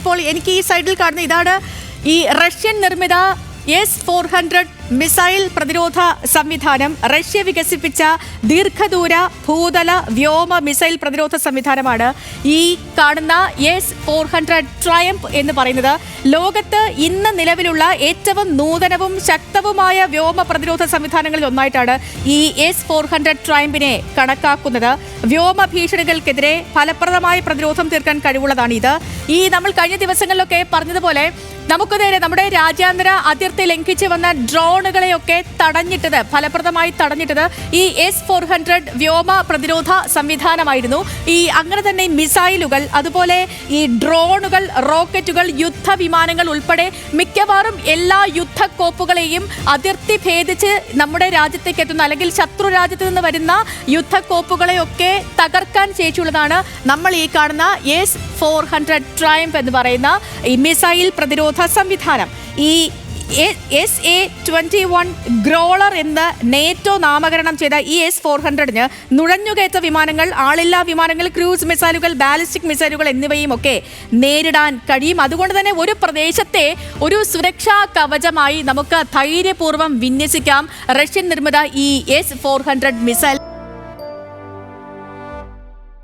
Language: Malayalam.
ഇപ്പോൾ എനിക്ക് ഈ സൈഡിൽ കാണുന്ന ഇതാണ് ഈ റഷ്യൻ നിർമ്മിത S-400 മിസൈൽ പ്രതിരോധ സംവിധാനം. റഷ്യ വികസിപ്പിച്ച ദീർഘദൂര ഭൂതല വ്യോമ മിസൈൽ പ്രതിരോധ സംവിധാനമാണ് ഈ കാണുന്ന S-400 ട്രയംഫ് എന്ന് പറയുന്നത്. ലോകത്ത് ഇന്ന് നിലവിലുള്ള ഏറ്റവും നൂതനവും ശക്തവുമായ വ്യോമ പ്രതിരോധ സംവിധാനങ്ങളിൽ ഒന്നായിട്ടാണ് ഈ S-400 ട്രയംഫിനെ കണക്കാക്കുന്നത്. വ്യോമ ഭീഷണികൾക്കെതിരെ ഫലപ്രദമായ പ്രതിരോധം തീർക്കാൻ കഴിവുള്ളതാണ് ഇത്. ഈ നമ്മൾ കഴിഞ്ഞ ദിവസങ്ങളിലൊക്കെ പറഞ്ഞതുപോലെ നമുക്ക് നേരെ നമ്മുടെ രാജ്യാന്തര അതിർത്തി ലംഘിച്ച് വന്ന ഡ്രോണുകളെയൊക്കെ തടഞ്ഞിട്ടത്, ഫലപ്രദമായി തടഞ്ഞിട്ടത് ഈ S-400 വ്യോമ പ്രതിരോധ സംവിധാനമായിരുന്നു. ഈ അങ്ങനെ തന്നെ മിസൈലുകൾ, അതുപോലെ ഈ ഡ്രോണുകൾ, റോക്കറ്റുകൾ, യുദ്ധവിമാനങ്ങൾ ഉൾപ്പെടെ മിക്കവാറും എല്ലാ യുദ്ധക്കോപ്പുകളെയും അതിർത്തി ഭേദിച്ച് നമ്മുടെ രാജ്യത്തേക്ക് എത്തുന്ന അല്ലെങ്കിൽ ശത്രു രാജ്യത്ത് നിന്ന് വരുന്ന യുദ്ധക്കോപ്പുകളെയൊക്കെ തകർക്കാൻ ശേഷിയുള്ളതാണ് നമ്മൾ ഈ കാണുന്ന S-400 ട്രയംഫ് എന്ന് പറയുന്ന ഈ മിസൈൽ പ്രതിരോധ സംവിധാനം. ഈ SA-21 ഗ്രോളർ എന്ന് നേറ്റോ നാമകരണം ചെയ്ത ഈ S-400-ന് നുഴഞ്ഞുകയറ്റ വിമാനങ്ങൾ, ആളില്ലാ വിമാനങ്ങൾ, ക്രൂസ് മിസൈലുകൾ, ബാലിസ്റ്റിക് മിസൈലുകൾ എന്നിവയും ഒക്കെ നേരിടാൻ കഴിയും. അതുകൊണ്ട് തന്നെ ഒരു പ്രദേശത്തെ ഒരു സുരക്ഷാ കവചമായി നമുക്ക് ധൈര്യപൂർവ്വം വിന്യസിക്കാം റഷ്യൻ നിർമ്മിത ഈ S-400 മിസൈൽ.